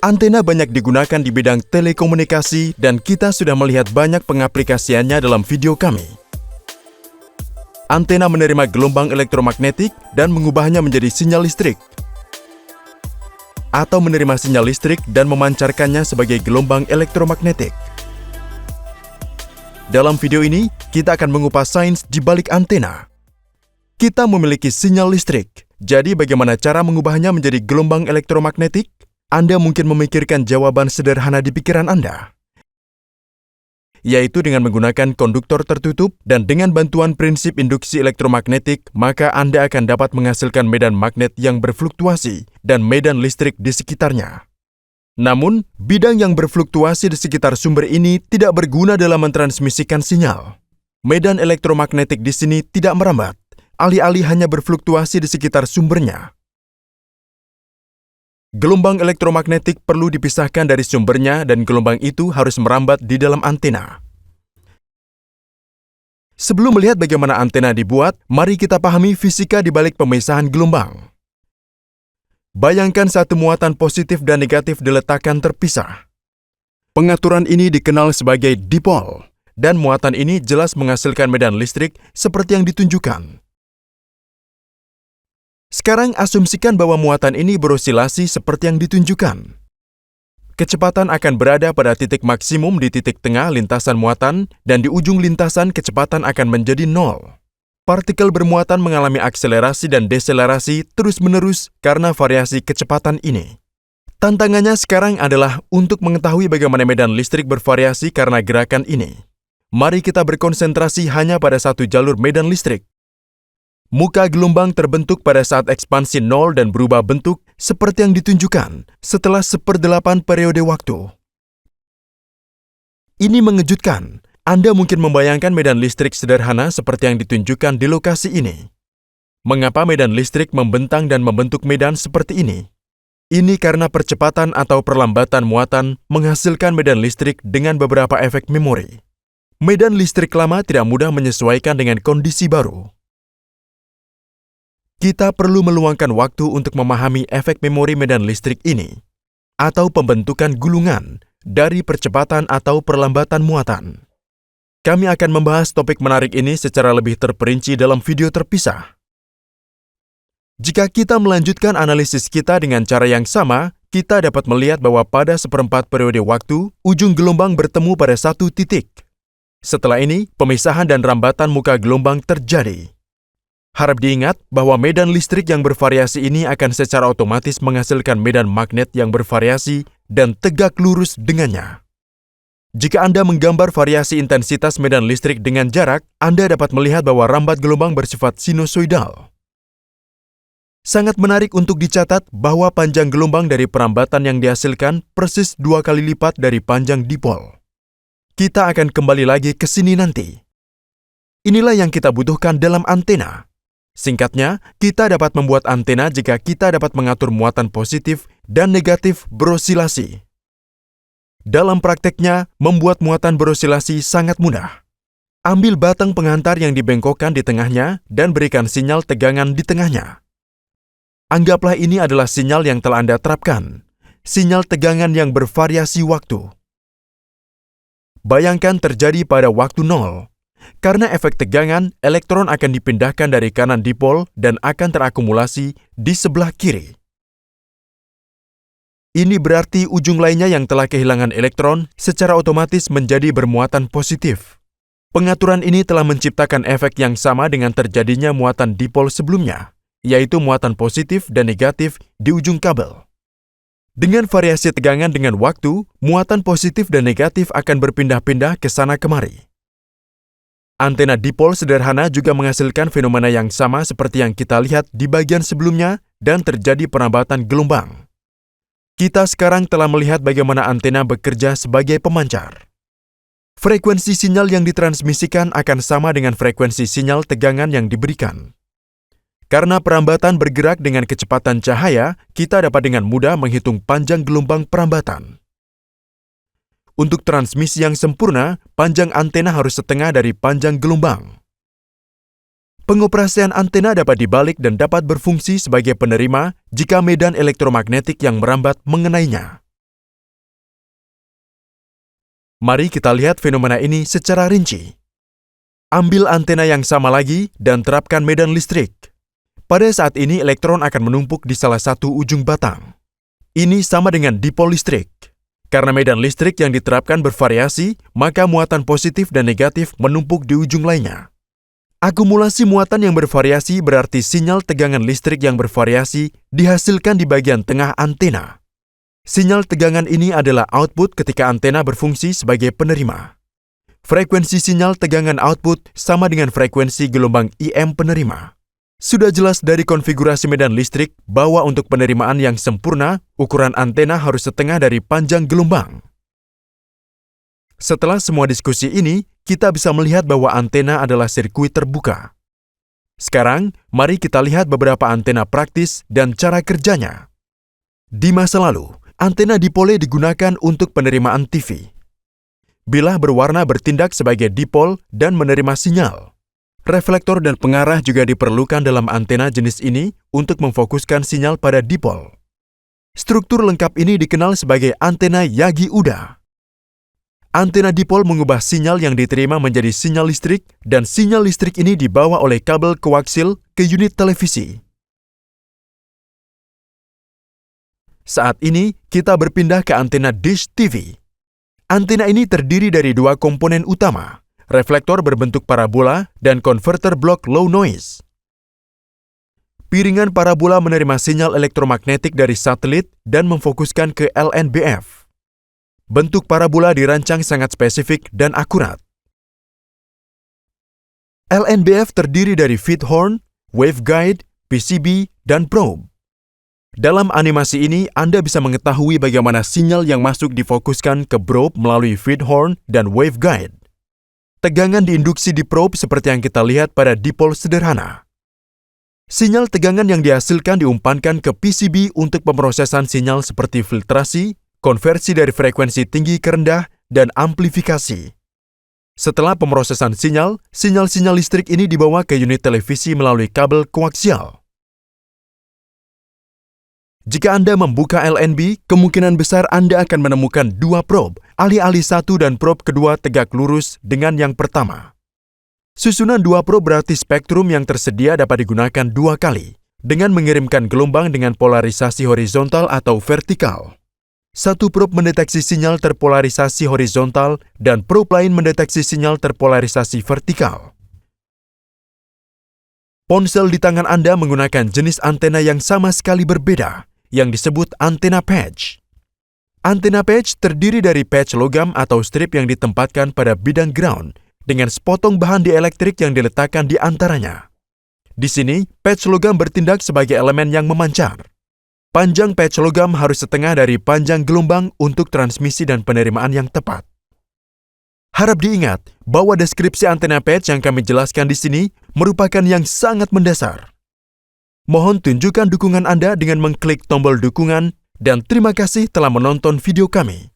Antena banyak digunakan di bidang telekomunikasi dan kita sudah melihat banyak pengaplikasiannya dalam video kami. Antena menerima gelombang elektromagnetik dan mengubahnya menjadi sinyal listrik, atau menerima sinyal listrik dan memancarkannya sebagai gelombang elektromagnetik. Dalam video ini, kita akan mengupas sains di balik antena. Kita memiliki sinyal listrik, jadi bagaimana cara mengubahnya menjadi gelombang elektromagnetik? Anda mungkin memikirkan jawaban sederhana di pikiran Anda, yaitu dengan menggunakan konduktor tertutup dan dengan bantuan prinsip induksi elektromagnetik, maka Anda akan dapat menghasilkan medan magnet yang berfluktuasi dan medan listrik di sekitarnya. Namun, bidang yang berfluktuasi di sekitar sumber ini tidak berguna dalam mentransmisikan sinyal. Medan elektromagnetik di sini tidak merambat, alih-alih hanya berfluktuasi di sekitar sumbernya. Gelombang elektromagnetik perlu dipisahkan dari sumbernya dan gelombang itu harus merambat di dalam antena. Sebelum melihat bagaimana antena dibuat, mari kita pahami fisika di balik pemisahan gelombang. Bayangkan satu muatan positif dan negatif diletakkan terpisah. Pengaturan ini dikenal sebagai dipol, dan muatan ini jelas menghasilkan medan listrik seperti yang ditunjukkan. Sekarang asumsikan bahwa muatan ini berosilasi seperti yang ditunjukkan. Kecepatan akan berada pada titik maksimum di titik tengah lintasan muatan dan di ujung lintasan kecepatan akan menjadi 0. Partikel bermuatan mengalami akselerasi dan deselerasi terus-menerus karena variasi kecepatan ini. Tantangannya sekarang adalah untuk mengetahui bagaimana medan listrik bervariasi karena gerakan ini. Mari kita berkonsentrasi hanya pada satu jalur medan listrik. Muka gelombang terbentuk pada saat ekspansi 0 dan berubah bentuk seperti yang ditunjukkan setelah 1/8 periode waktu. Ini mengejutkan. Anda mungkin membayangkan medan listrik sederhana seperti yang ditunjukkan di lokasi ini. Mengapa medan listrik membentang dan membentuk medan seperti ini? Ini karena percepatan atau perlambatan muatan menghasilkan medan listrik dengan beberapa efek memori. Medan listrik lama tidak mudah menyesuaikan dengan kondisi baru. Kita perlu meluangkan waktu untuk memahami efek memori medan listrik ini, atau pembentukan gulungan dari percepatan atau perlambatan muatan. Kami akan membahas topik menarik ini secara lebih terperinci dalam video terpisah. Jika kita melanjutkan analisis kita dengan cara yang sama, kita dapat melihat bahwa pada 1/4 periode waktu, ujung gelombang bertemu pada satu titik. Setelah ini, pemisahan dan rambatan muka gelombang terjadi. Harap diingat bahwa medan listrik yang bervariasi ini akan secara otomatis menghasilkan medan magnet yang bervariasi dan tegak lurus dengannya. Jika Anda menggambar variasi intensitas medan listrik dengan jarak, Anda dapat melihat bahwa rambat gelombang bersifat sinusoidal. Sangat menarik untuk dicatat bahwa panjang gelombang dari perambatan yang dihasilkan persis 2 kali lipat dari panjang dipol. Kita akan kembali lagi ke sini nanti. Inilah yang kita butuhkan dalam antena. Singkatnya, kita dapat membuat antena jika kita dapat mengatur muatan positif dan negatif berosilasi. Dalam prakteknya, membuat muatan berosilasi sangat mudah. Ambil batang penghantar yang dibengkokkan di tengahnya dan berikan sinyal tegangan di tengahnya. Anggaplah ini adalah sinyal yang telah Anda terapkan, sinyal tegangan yang bervariasi waktu. Bayangkan terjadi pada waktu 0. Karena efek tegangan, elektron akan dipindahkan dari kanan dipol dan akan terakumulasi di sebelah kiri. Ini berarti ujung lainnya yang telah kehilangan elektron secara otomatis menjadi bermuatan positif. Pengaturan ini telah menciptakan efek yang sama dengan terjadinya muatan dipol sebelumnya, yaitu muatan positif dan negatif di ujung kabel. Dengan variasi tegangan dengan waktu, muatan positif dan negatif akan berpindah-pindah ke sana kemari. Antena dipol sederhana juga menghasilkan fenomena yang sama seperti yang kita lihat di bagian sebelumnya dan terjadi perambatan gelombang. Kita sekarang telah melihat bagaimana antena bekerja sebagai pemancar. Frekuensi sinyal yang ditransmisikan akan sama dengan frekuensi sinyal tegangan yang diberikan. Karena perambatan bergerak dengan kecepatan cahaya, kita dapat dengan mudah menghitung panjang gelombang perambatan. Untuk transmisi yang sempurna, panjang antena harus setengah dari panjang gelombang. Pengoperasian antena dapat dibalik dan dapat berfungsi sebagai penerima jika medan elektromagnetik yang merambat mengenainya. Mari kita lihat fenomena ini secara rinci. Ambil antena yang sama lagi dan terapkan medan listrik. Pada saat ini elektron akan menumpuk di salah satu ujung batang. Ini sama dengan dipol listrik. Karena medan listrik yang diterapkan bervariasi, maka muatan positif dan negatif menumpuk di ujung lainnya. Akumulasi muatan yang bervariasi berarti sinyal tegangan listrik yang bervariasi dihasilkan di bagian tengah antena. Sinyal tegangan ini adalah output ketika antena berfungsi sebagai penerima. Frekuensi sinyal tegangan output sama dengan frekuensi gelombang IM penerima. Sudah jelas dari konfigurasi medan listrik bahwa untuk penerimaan yang sempurna, ukuran antena harus setengah dari panjang gelombang. Setelah semua diskusi ini, kita bisa melihat bahwa antena adalah sirkuit terbuka. Sekarang, mari kita lihat beberapa antena praktis dan cara kerjanya. Di masa lalu, antena dipole digunakan untuk penerimaan TV. Bilah berwarna bertindak sebagai dipol dan menerima sinyal. Reflektor dan pengarah juga diperlukan dalam antena jenis ini untuk memfokuskan sinyal pada dipol. Struktur lengkap ini dikenal sebagai antena Yagi-Uda. Antena dipol mengubah sinyal yang diterima menjadi sinyal listrik dan sinyal listrik ini dibawa oleh kabel koaksil ke unit televisi. Saat ini, kita berpindah ke antena dish TV. Antena ini terdiri dari dua komponen utama, reflektor berbentuk parabola dan konverter blok low noise. Piringan parabola menerima sinyal elektromagnetik dari satelit dan memfokuskan ke LNBF. Bentuk parabola dirancang sangat spesifik dan akurat. LNBF terdiri dari feed horn, waveguide, PCB, dan probe. Dalam animasi ini, Anda bisa mengetahui bagaimana sinyal yang masuk difokuskan ke probe melalui feed horn dan waveguide. Tegangan diinduksi di probe seperti yang kita lihat pada dipol sederhana. Sinyal tegangan yang dihasilkan diumpankan ke PCB untuk pemrosesan sinyal seperti filtrasi, konversi dari frekuensi tinggi ke rendah, dan amplifikasi. Setelah pemrosesan sinyal, sinyal-sinyal listrik ini dibawa ke unit televisi melalui kabel koaksial. Jika Anda membuka LNB, kemungkinan besar Anda akan menemukan dua probe, alih-alih satu dan probe kedua tegak lurus dengan yang pertama. Susunan dua probe berarti spektrum yang tersedia dapat digunakan dua kali, dengan mengirimkan gelombang dengan polarisasi horizontal atau vertikal. Satu probe mendeteksi sinyal terpolarisasi horizontal dan probe lain mendeteksi sinyal terpolarisasi vertikal. Ponsel di tangan Anda menggunakan jenis antena yang sama sekali berbeda, yang disebut antena patch. Antena patch terdiri dari patch logam atau strip yang ditempatkan pada bidang ground dengan sepotong bahan dielektrik yang diletakkan di antaranya. Di sini, patch logam bertindak sebagai elemen yang memancar. Panjang patch logam harus setengah dari panjang gelombang untuk transmisi dan penerimaan yang tepat. Harap diingat bahwa deskripsi antena patch yang kami jelaskan di sini merupakan yang sangat mendasar. Mohon tunjukkan dukungan Anda dengan mengklik tombol dukungan dan terima kasih telah menonton video kami.